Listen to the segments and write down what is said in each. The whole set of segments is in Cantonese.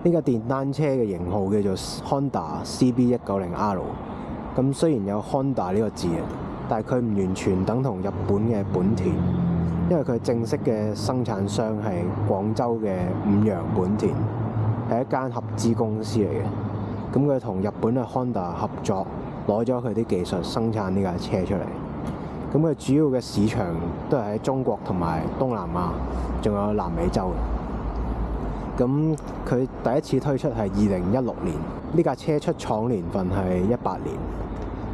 呢架電單車嘅型號叫做 Honda CB190R。咁雖然有 Honda 呢個字啊，但係佢唔完全等同日本嘅本田，因為佢正式嘅生產商係廣州嘅五羊本田，係一間合資公司嚟嘅。咁佢同日本嘅 Honda 合作，攞咗佢啲技術生產呢架車出嚟。咁佢主要嘅市場都係喺中國同埋東南亞，仲有南美洲。咁佢第一次推出係2016年，呢架車出廠年份係18年，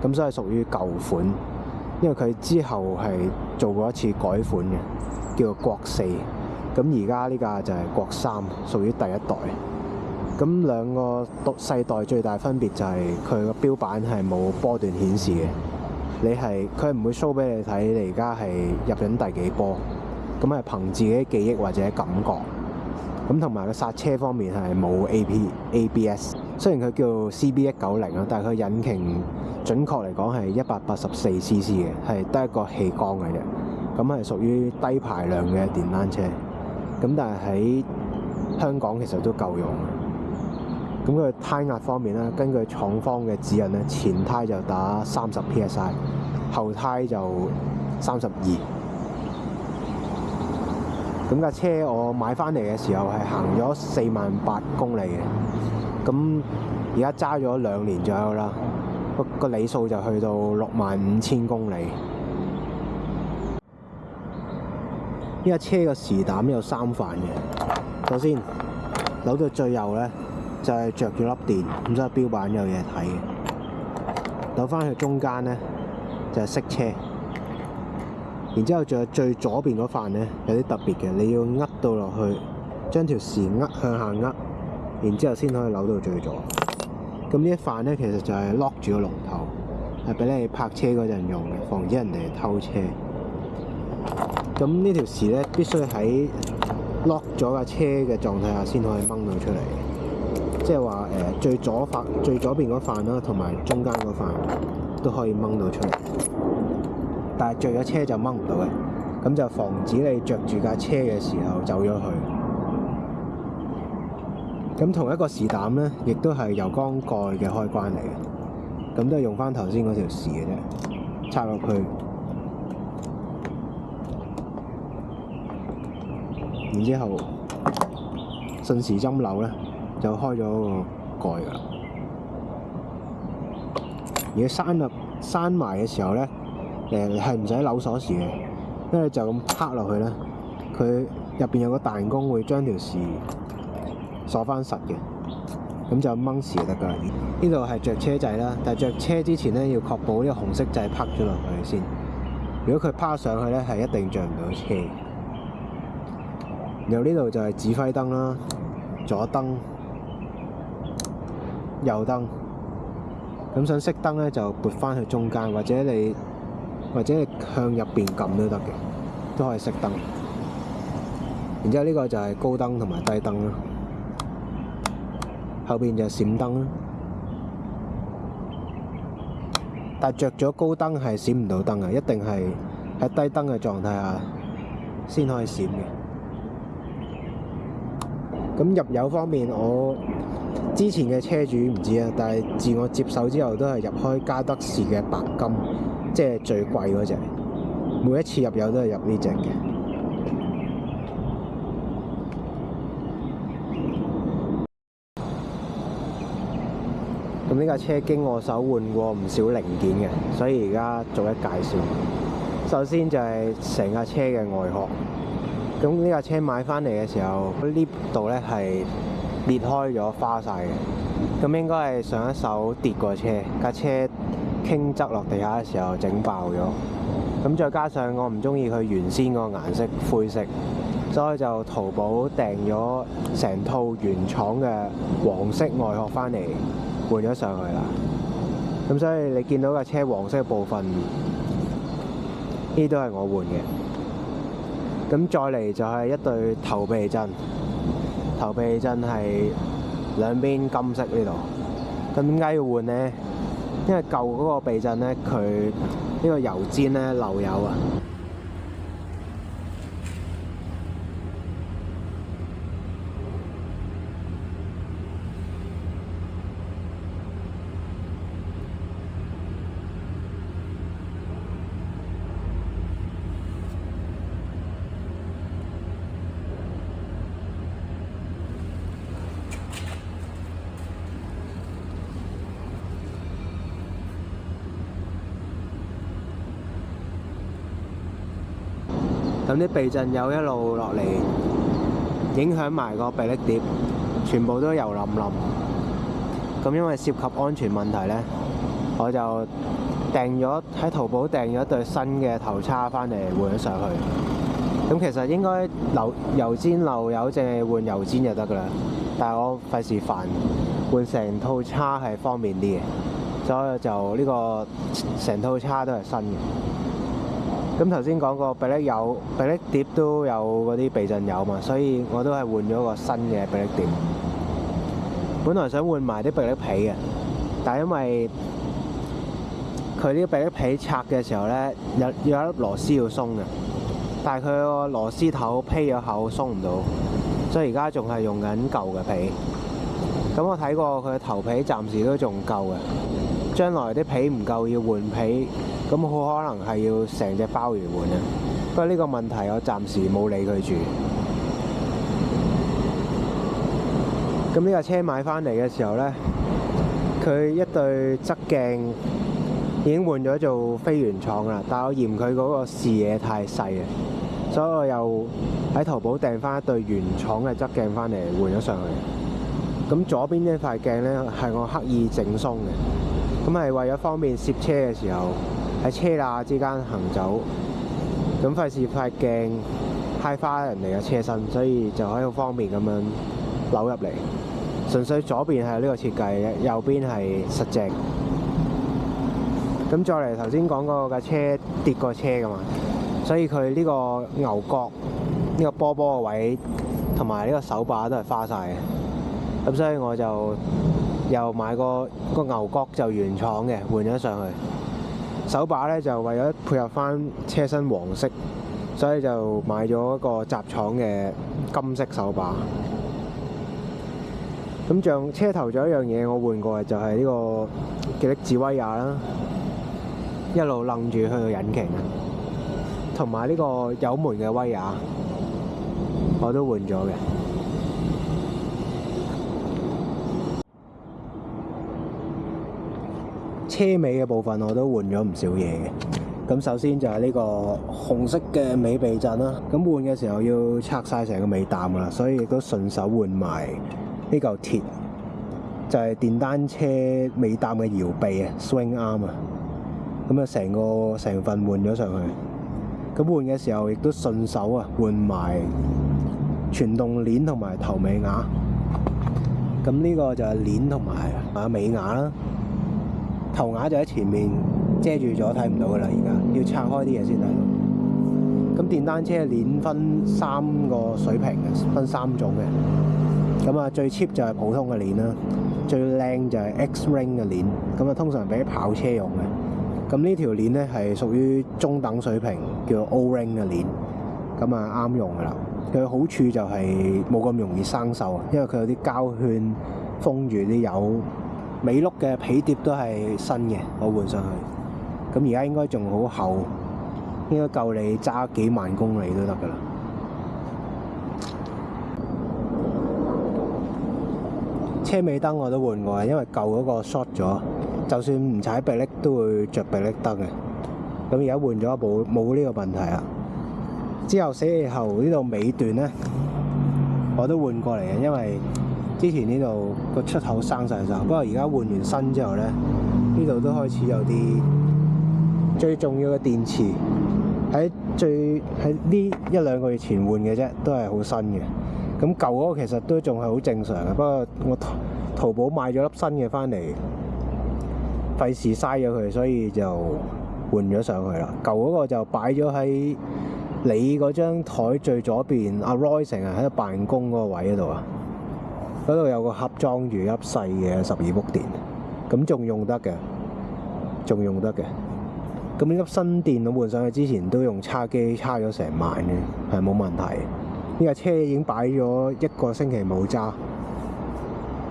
咁所以屬於舊款。因為佢之後係做過一次改款嘅，叫做國4。咁而家呢架就係國3，屬於第一代。咁兩個世代最大分別就係佢個標板係冇波段顯示嘅，佢唔會 show 俾你睇你而家係入緊第幾波，咁係憑自己記憶或者感覺。咁同埋個剎車方面係冇 ABS， 雖然佢叫 CB190啊，但係佢引擎準確嚟講係184cc 嘅，係得一個氣缸嘅啫。咁係屬於低排量嘅電單車。咁但係喺香港其實都夠用。咁佢胎壓方面咧，根據廠方嘅指引咧，前胎就打30 PSI， 後胎就32。咁架車我買翻嚟嘅時候係行咗48000公里嘅，咁而家揸咗2年左右啦，個里數就去到65000公里。呢架車個時膽有3範嘅，首先扭到最右咧就係着住粒電，咁所以標板有嘢睇嘅。扭翻去中間咧就係熄車。然之後仲有最左邊嗰範咧有啲特別嘅，你要握到落去，將條匙向下握，然之後先可以扭到最左。咁呢一範咧其實就係 lock 住個龍頭，係俾你泊車嗰陣用嘅，防止人哋偷車。咁呢條匙咧必須喺 lock 咗架車嘅狀態下先可以掹到出嚟，即係話最左邊嗰範啦，同埋中間嗰範都可以掹到出嚟。但係着咗車就掹唔到嘅，咁就防止你着住架車嘅時候走咗去。咁同一個匙膽咧，亦都係油缸蓋嘅開關嚟嘅，咁都係用翻頭先嗰條匙嘅啫，插落去，然之後順時針扭咧，就開咗個蓋㗎啦。而家閂埋嘅時候咧，係唔使扭鎖匙嘅，因為就咁拍落去咧，佢入邊有個彈弓會將條匙鎖翻實嘅，咁就掹匙就得㗎。呢度係着車掣啦，但係着車之前咧要確保呢個紅色掣拍咗落去先。如果佢趴上去咧，係一定着唔到車。然後呢度就係指揮燈啦，左燈、右燈。咁想熄燈咧，就撥翻去中間，或者你向入邊撳都得嘅，都可以熄燈。然之後呢個就係高燈同埋低燈啦，後邊就係閃燈啦。但係着咗高燈係閃唔到燈嘅，一定係喺低燈嘅狀態下先可以閃嘅。咁入油方面，我之前嘅車主唔知啊，但係自我接手之後都係入開嘉德士嘅白金，即係最貴嗰隻。每一次入油都係入呢隻嘅。咁呢架車經我手換過唔少零件嘅，所以而家逐一介紹。首先就係成架車嘅外殼。咁呢架車買翻嚟嘅時候，lift 度咧係裂開咗，花晒嘅。咁應該係上一手跌過車，架車傾側落地下嘅時候整爆咗。咁再加上我唔中意佢原先個顏色灰色，所以就淘寶訂咗成套原廠嘅黃色外殼翻嚟換咗上去啦。咁所以你見到架車黃色嘅部分，呢都係我換嘅。咁再嚟就係一對頭避震，頭避震係兩邊金色呢度。咁點解要換呢？因為舊嗰個避震呢，佢呢個油氈呢漏油啊。咁啲避震油一路落嚟，影響埋個臂力碟，全部都油冧冧。咁因為涉及安全問題呢，我就喺淘寶訂咗一對新嘅頭叉翻嚟換咗上去。咁其實應該油煎漏油，淨係換油煎就得㗎啦。但係我費事煩，換成套叉係方便啲嘅，所以就呢個成套叉都係新嘅。咁頭先講過臂力碟都有嗰啲避震油嘛，所以我都係換咗個新嘅臂力碟。本來想換埋啲臂力皮嘅，但係因為佢呢個臂力皮拆嘅時候呢，要有一粒螺絲要鬆嘅，但係佢個螺絲頭披咗口鬆唔到，所以而家仲係用緊舊嘅皮。咁我睇過佢嘅頭皮暫時都仲夠嘅，將來啲皮唔夠要換皮，咁好可能係要成隻鮑魚換嘅。不過呢個問題我暫時冇理佢住。咁呢架車買翻嚟嘅時候呢，佢一對側鏡已經換咗做非原廠啦，但係我嫌佢嗰個視野太細啊，所以我又喺淘寶訂翻一對原廠嘅側鏡翻嚟換咗上去。咁左邊呢塊鏡呢，係我刻意整鬆嘅，咁係為咗方便攝車嘅時候喺車罅之間行走，咁費事塊鏡揩花人哋嘅車身，所以就可以好方便咁樣扭入嚟。純粹左邊係呢個設計嘅，右邊係實淨。咁再嚟頭先講過架車跌過車㗎嘛，所以佢呢個牛角呢個波波嘅位同埋呢個手把都係花晒嘅。咁所以我就又買個牛角就原廠嘅換咗上去。手把呢就為咗配合翻車身黃色，所以就買咗一個雜廠嘅金色手把。咁像車頭仲有一樣嘢我換過嘅就係呢個極力子威亞啦，一路楞住去到引擎，同埋呢個油門嘅威亞我都換咗嘅。車尾嘅部分我都換咗唔少嘢嘅。咁首先就係呢個紅色嘅尾避震啦，咁換嘅時候要拆晒成個尾膽噶啦，所以亦都順手換埋呢嚿鐵，就係電單車尾膽嘅搖臂啊 ，swing arm 啊，咁啊成份換咗上去。咁換嘅時候亦都順手啊換埋傳動鏈同埋頭尾牙。咁呢個就係鏈同埋尾牙啦，頭牙就喺前面遮住咗睇唔到噶啦，而家要拆開啲嘢先睇到。咁電單車嘅鏈分3個水平嘅，分3種嘅。咁啊，最 cheap 就係普通嘅鏈啦，最靚就係 X-Ring 嘅鏈，咁啊通常俾跑車用嘅。咁呢條鏈咧係屬於中等水平，叫 O-Ring 嘅鏈，咁啊啱用噶啦。佢好處就係冇咁容易生鏽啊，因為佢有啲膠圈封住啲油。尾轆嘅皮碟都係新嘅，我換上去。咁而家應該仲好厚，應該夠你揸幾萬公里都得噶啦。車尾燈我都換過，因為舊嗰個 short 咗，就算唔踩臂力都會着臂力燈嘅。咁而家換咗冇呢個問題啦。之後死氣喉呢度尾段呢，我都換過嚟嘅，因為之前呢度個出口生晒咗。不過而家換完新之後呢，呢度都開始有啲最重要嘅電池喺呢1-2個月前換嘅啫，都係好新嘅。咁舊嗰個其實都仲係好正常嘅，不過我淘寶買咗粒新嘅翻嚟，費事嘥咗佢，所以就換咗上去啦。舊嗰個就擺咗喺你嗰張台最左邊，阿 Roy 成日喺度辦公嗰個位嗰度啊，嗰度有個盒裝住一粒細嘅12伏電，咁仲用得嘅，咁呢粒新電我換上去之前都用叉機叉咗成晚嘅，係冇問題。呢架車已經擺咗1個星期冇揸，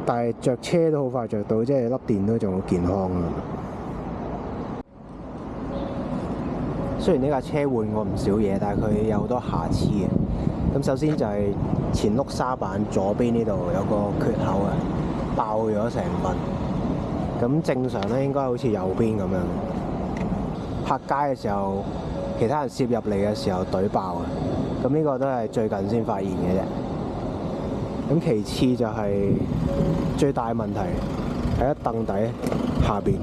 但係着車都好快着到，即係粒電都仲好健康啊！雖然呢架車換過唔少嘢，但係佢有好多瑕疵嘅。咁首先就係前轆沙板左邊呢度有個缺口啊，爆咗成份。咁正常咧應該好似右邊咁樣。泊街嘅時候，其他人攝入嚟嘅時候懟爆啊！咁呢個都係最近先發現嘅啫。咁其次就係最大問題喺凳底下邊，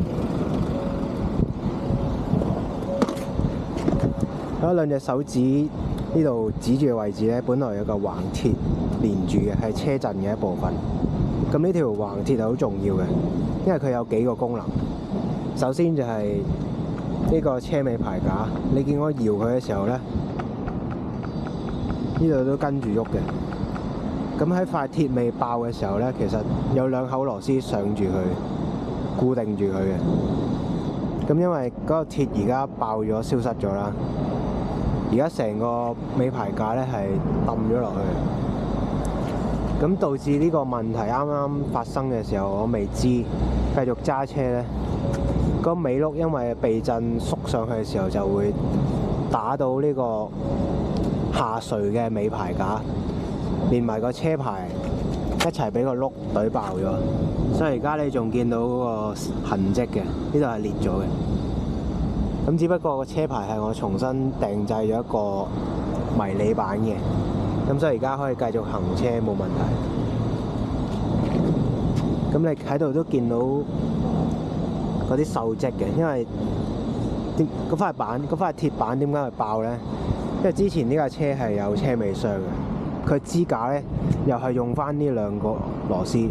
有兩隻手指呢度指住嘅位置咧，本來有個橫鐵連住嘅，係車震嘅一部分。咁呢條橫鐵係好重要嘅，因為佢有幾個功能。首先就係呢個車尾排架，你見我搖佢嘅時候咧，呢度都跟住喐嘅。咁喺塊鐵未爆嘅時候咧，其實有兩口螺絲上住佢，固定住佢嘅。咁因為嗰個鐵而家爆咗，消失咗啦。而家成個尾排架咧係揼咗落去，咁導致呢個問題啱啱發生嘅時候，我未知，繼續揸車咧，個尾轆因為避震縮上去嘅時候就會打到呢個下垂嘅尾排架，連埋個車牌一齊俾個轆懟爆咗，所以而家你仲見到嗰個痕跡嘅，呢度係裂咗嘅。咁只不過個車牌係我重新訂製咗一個迷你版嘅，咁所以而家可以繼續行車冇問題。咁你喺度都見到嗰啲鏽跡嘅，因為嗰塊鐵板點解會爆呢？因為之前呢架車係有車尾箱嘅，佢支架呢又係用翻呢兩個螺絲。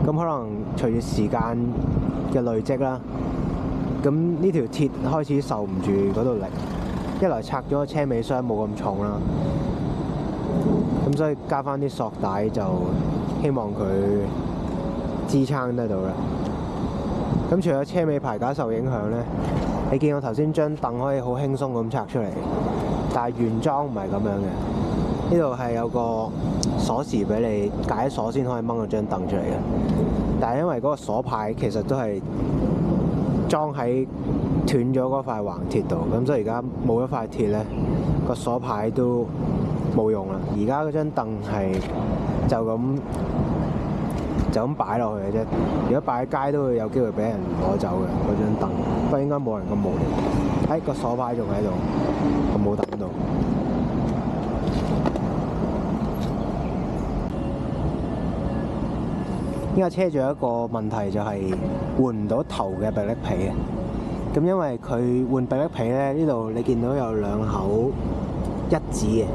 咁可能隨住時間嘅累積啦，咁呢條鐵開始受唔住嗰度力，一來拆咗個車尾箱冇咁重啦，咁所以加翻啲索帶就希望佢支撐得到啦。咁除咗車尾排架受影響呢，你見我頭先張凳可以好輕鬆咁拆出嚟，但係原裝唔係咁樣嘅，呢度係有個鎖匙俾你解鎖先可以掹到張凳出嚟嘅，但係因為嗰個鎖牌其實都係裝喺斷咗嗰塊橫鐵度，咁所以而家冇一塊鐵咧，個鎖牌都冇用啦。而家嗰張凳係就咁擺落去嘅啫，如果擺喺街都會有機會俾人攞走嘅嗰張凳，不過應該冇人咁無聊。個鎖牌仲喺度，我冇抌到。呢架車仲有一個問題就係換唔到頭嘅迫力皮嘅，咁因為佢換迫力皮咧，呢度你見到有兩口一指嘅，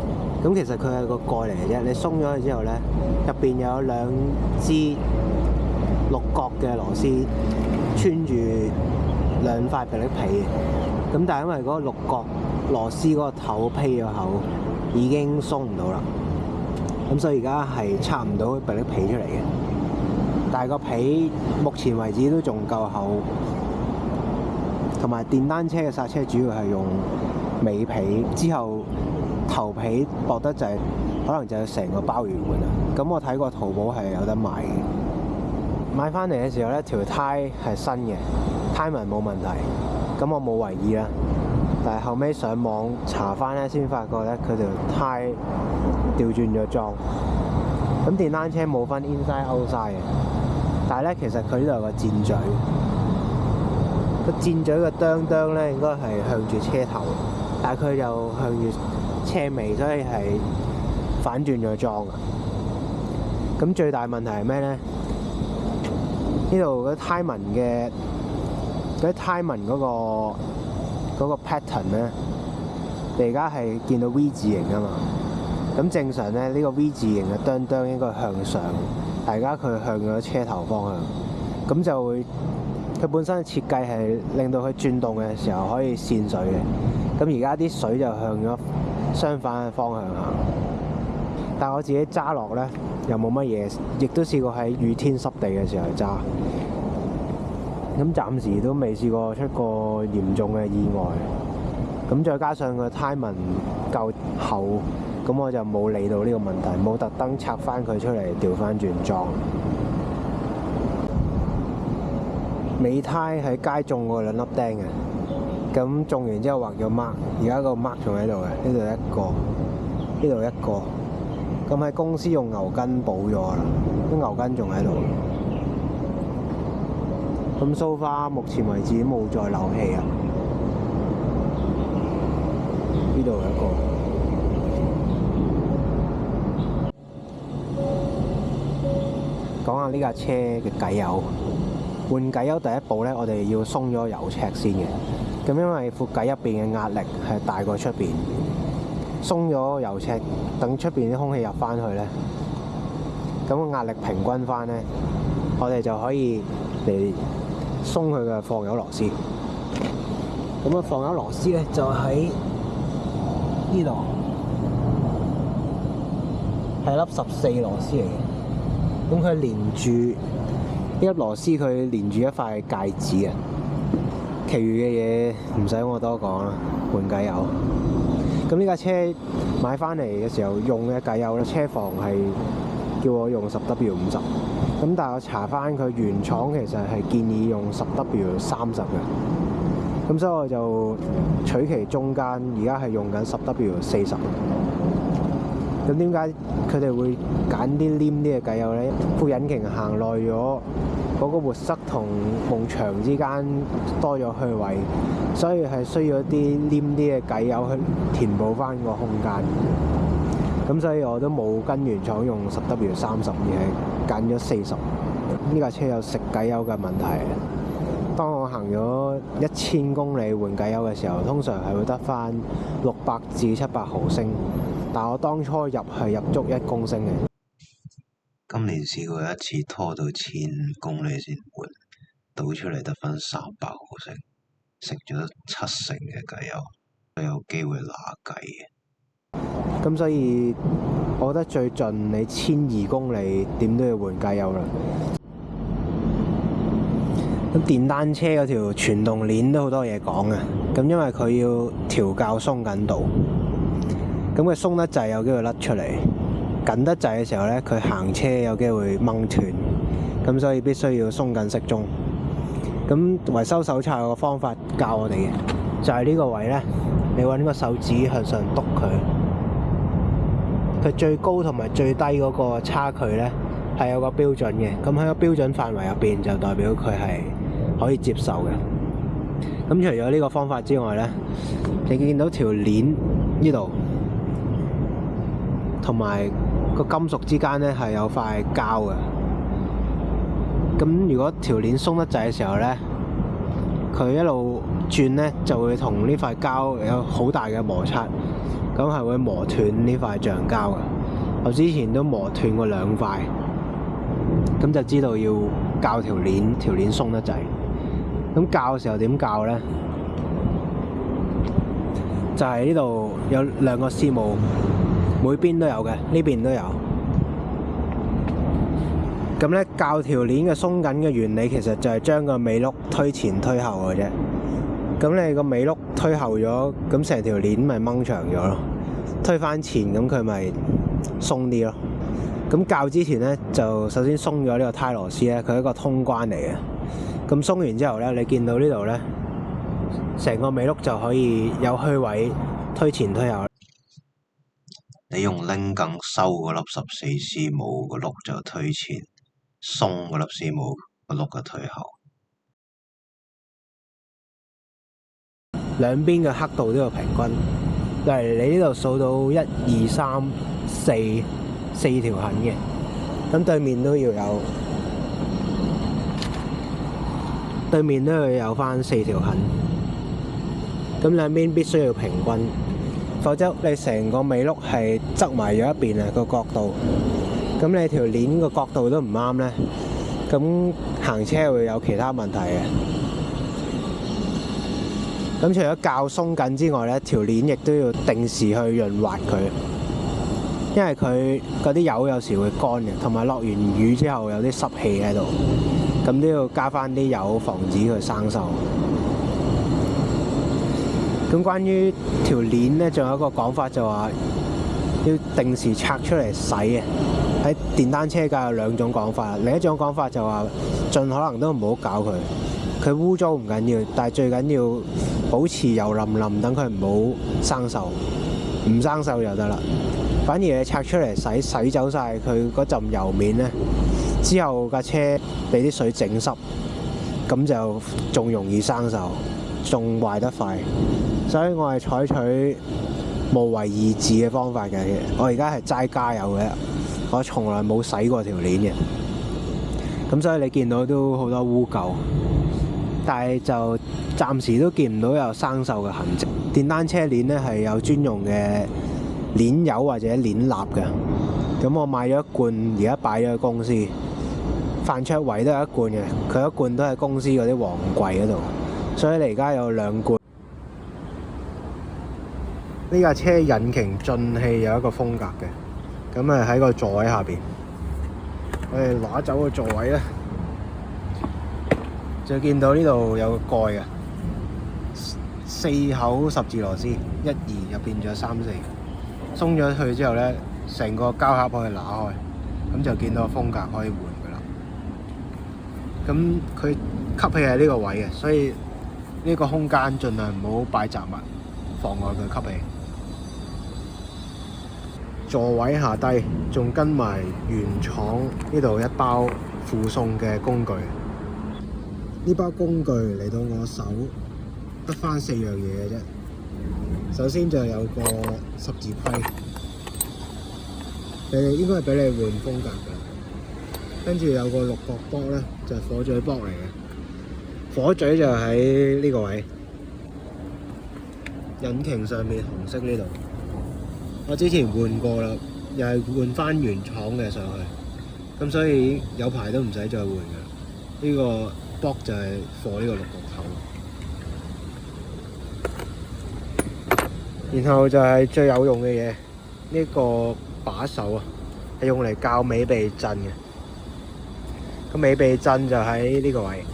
咁其實佢係個蓋嚟嘅啫，你鬆咗佢之後咧，入邊有兩支六角嘅螺絲穿住兩塊迫力皮嘅，咁但係因為嗰個六角螺絲嗰個頭披咗口，已經鬆唔到啦，咁所以而家係拆唔到迫力皮出嚟嘅。但係個皮目前為止都仲夠厚，同埋電單車嘅剎車主要係用尾皮，之後頭皮薄得滯，可能就要成個鮑魚換啦。咁我睇過淘寶係有得買嘅。買翻嚟嘅時候咧，條胎係新嘅，胎紋冇問題，咁我冇為意啦。但係後尾上網查翻咧，先發覺咧佢條胎調轉咗裝。咁電單車冇分 inside outside 嘅，但係咧其實佢呢度有個箭嘴，個箭嘴嘅釘釘咧應該係向住車頭，但係佢又向住車尾，所以係反轉咗裝啊！咁最大問題係咩咧？呢度嗰啲胎紋嘅嗰啲胎紋嗰個 pattern 咧，你而家係見到 V 字形啊嘛。咁正常咧，呢個 V 字形嘅釘釘應該向上，但而家佢向咗車頭方向，咁就會佢本身嘅設計係令到佢轉動嘅時候可以滲水嘅。咁而家啲水就向咗相反嘅方向行。但係我自己揸落呢，又冇乜嘢，亦都試過喺雨天濕地嘅時候揸。咁暫時都未試過出過嚴重嘅意外。咁再加上個胎紋夠厚，咁我就冇理到呢個問題，冇特登拆翻佢出嚟調翻轉裝。尾胎喺街中過2粒釘嘅，咁中完之後畫咗 mark， 而家個 mark 仲喺度嘅，呢度一個，呢度一個。咁喺公司用牛筋補咗啦，啲牛筋仲喺度。咁 so far 目前為止冇再漏氣啊！呢度有一個。講下呢架車嘅偈油。換偈油第一步呢，我哋要鬆咗油尺先嘅。咁因為副偈入邊嘅壓力係大過出邊，鬆咗油尺，等出邊啲空氣入翻去呢，咁個壓力平均翻呢，我哋就可以嚟鬆佢嘅放油螺絲。咁啊，放油螺絲呢，就喺呢度，係粒14螺絲嚟嘅。咁佢連住呢粒螺絲，佢連住一塊戒指啊！其餘嘅嘢唔使我多講啦，換偈油。咁呢架車買翻嚟嘅時候用嘅偈油咧，車房係叫我用 10W50。咁但係我查翻佢原廠其實係建議用 10W30嘅。咁所以我就取其中間，而家係用緊 10W40。咁點解佢哋會揀啲黏啲嘅偈油呢？副引擎行耐咗，嗰個活塞同夢牆之間多咗虛位，所以係需要一啲黏啲嘅偈油去填補翻個空間。咁所以我都冇跟原廠用 10W30，而係揀咗40。呢架車有食偈油嘅問題。當我行咗1000公里換偈油嘅時候，通常係會得翻600至700毫升。但我當初入係入足1公升嘅。今年試過一次拖到1500公里先換，倒出嚟得翻300毫升，食咗70%嘅偈油，都有機會揦計嘅。咁所以，我覺得最盡你1200公里點都要換偈油啦。咁電單車嗰條傳動鏈都好多嘢講嘅，咁因為佢要調校鬆緊度。咁佢鬆得滯有機會甩出嚟，緊得滯嘅時候呢，佢行車有機會掹斷，咁所以必須要鬆緊適中。咁維修手冊有個方法教我哋嘅，就係呢個位呢，你揾個手指向上篤佢，佢最高同埋最低嗰個差距呢係有個標準嘅，咁喺個標準範圍入邊就代表佢係可以接受嘅。咁除咗呢個方法之外呢，你見到條鏈呢度，同埋個金屬之間呢係有塊膠嘅。咁如果條鏈鬆得滯嘅時候呢，佢一路轉呢就會同呢塊膠有好大嘅摩擦，咁係會磨斷呢塊橡膠嘅。我之前都磨斷過2塊，咁就知道要校條鏈鬆得滯。咁校嘅時候點校呢？就係呢度有2個絲母。每邊都有嘅，呢邊都有。咁呢，校條鏈嘅鬆緊嘅原理其實就係將個尾轆推前推後嘅啫。咁你個尾轆推後咗，咁成條鏈咪掹長咗咯。推返前，咁佢咪鬆啲咯。咁校之前呢，就首先鬆咗呢個胎螺絲咧，佢係一個通關嚟嘅。咁鬆完之後呢，你見到呢度呢，成個尾轆就可以有虛位推前推後。你用拎更收嗰粒14絲母個轆就推前，鬆嗰粒絲母個轆就推後。兩邊嘅刻度都要平均。例如你呢度數到1、2、3、4條痕嘅，咁對面都要有，對面都要有返4條痕。咁兩邊必須要平均。否則你成個尾轆係側埋咗一邊啊，個角度，咁你條鏈個角度都唔啱呢，咁行車會有其他問題嘅。咁除咗校鬆緊之外呢，條鏈亦都要定時去潤滑佢。因為佢嗰啲油有時會乾嘅，同埋落完雨之後有啲濕氣喺度，咁都要加翻啲油防止佢生鏽。咁關於條鏈呢，仲有一個講法就話要定時拆出嚟洗嘅。喺電單車界有兩種講法，另一種講法就話盡可能都唔好搞佢，佢污糟唔緊要，但係最緊要保持油淋淋，等佢唔好生鏽，唔生鏽就得啦。反而你拆出嚟洗走晒佢嗰陣油面呢，之後架車俾啲水整濕，咁就仲容易生鏽，仲壞得快。所以我係採取無為而治嘅方法嘅。我而家係齋加油嘅，我從來冇洗過條鏈嘅。咁所以你見到都好多污垢，但係就暫時都見唔到有生鏽嘅痕跡。電單車鏈呢係有專用嘅鏈油或者鏈蠟嘅。咁我買咗一罐，而家擺咗喺公司。范卓維都有一罐嘅，佢一罐都喺公司嗰啲黃櫃嗰度，所以你而家有兩罐。呢架車引擎進氣有一個風格嘅，咁啊喺個座位下邊，我哋攞走個座位咧，就見到呢度有個蓋嘅，4口十字螺絲，1、2入邊仲有3、4，鬆咗去之後咧，成個膠盒可以拿開，咁就見到個風格可以換噶啦。咁佢吸氣喺呢個位嘅，所以呢個空間盡量唔好擺雜物，妨礙佢吸氣。座位下低仲跟埋原廠呢度一包附送嘅工具。呢包工具嚟到我手得返4樣嘢嘅啫。首先就有個十字規，應該係俾你換風格㗎。跟住有個6角波咧，就係火嘴波嚟嘅。火嘴就喺呢個位，引擎上面紅色呢度。我之前換過啦，又係換翻原廠嘅上去，咁所以有排都唔使再換嘅。呢個波就係放呢個6角頭，然後就係最有用嘅嘢，呢個把手啊，係用嚟校尾避震嘅。個尾避震就喺呢個位，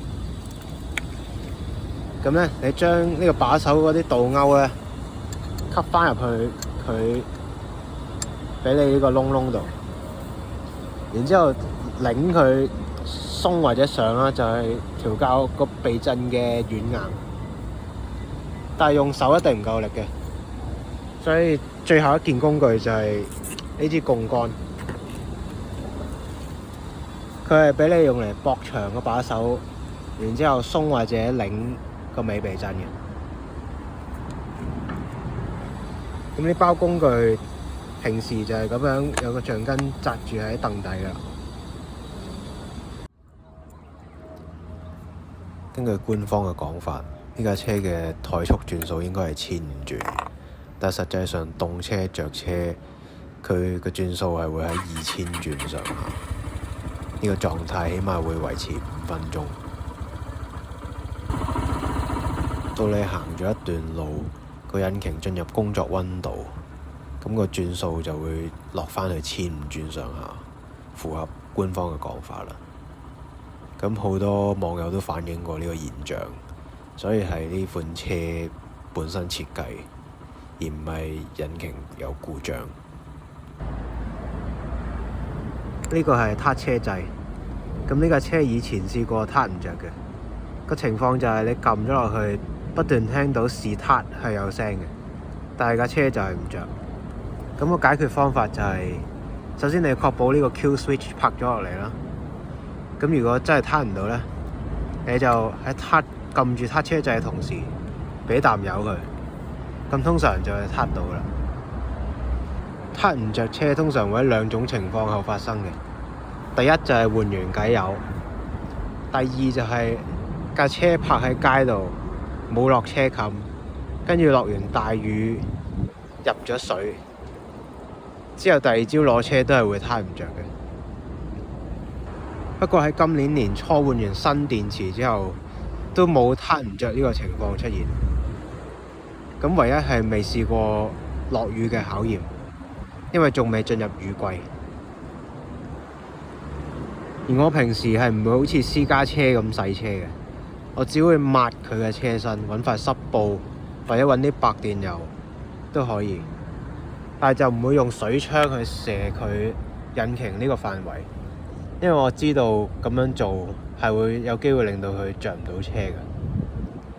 咁咧你將呢個把手嗰啲倒鈎咧吸翻入去佢。俾你呢個窿窿度，然之後擰佢鬆或者上啦，就係調校個避震嘅軟硬。但係用手一定唔夠力嘅，所以最後一件工具就係呢支槓桿。佢係俾你用嚟駁長個把手，然之後鬆或者擰個尾避震嘅。咁呢包工具平時就係咁樣有個橡筋紮住喺凳底㗎。根據官方嘅講法，呢架車嘅怠速轉數應該係1500轉，但實際上動車着車佢嘅轉數係會喺2000轉上下。呢個狀態起碼會維持5分鐘。到你行咗一段路，個引擎進入工作溫度，咁個轉數就會落返去1500轉上下，符合官方嘅講法啦。咁好多網友都反映過呢個現象，所以係呢款車本身設計，而唔係引擎有故障。呢個係撻車掣，咁呢架車以前試過撻唔着嘅，個情況就係你撳咗落去，不斷聽到試撻係有聲嘅，但係架車就係唔着。咁個解決方法就係，首先你要確保呢個 Q switch 拍咗落嚟啦。咁如果真係撻唔到呢，你就喺撳住撻車掣嘅同時，俾啖油佢。咁通常就係撻到啦。撻唔着車通常會喺2種情況後發生嘅。第一就係換完偈油，第二就係架車泊喺街度冇落車冚，跟住落完大雨入咗水，之後第2朝攞車都係會撻唔着嘅。不過喺今年年初換完新電池之後，都冇撻唔着呢個情況出現。咁唯一係未試過落雨嘅考驗。因為仲未進入雨季。而我平時係唔會好似私家車咁洗車嘅，我只會抹佢嘅車身，揾塊濕布或者揾啲白電油都可以，但係就唔會用水槍去射佢引擎呢個範圍，因為我知道咁樣做係會有機會令到佢着唔到車嘅。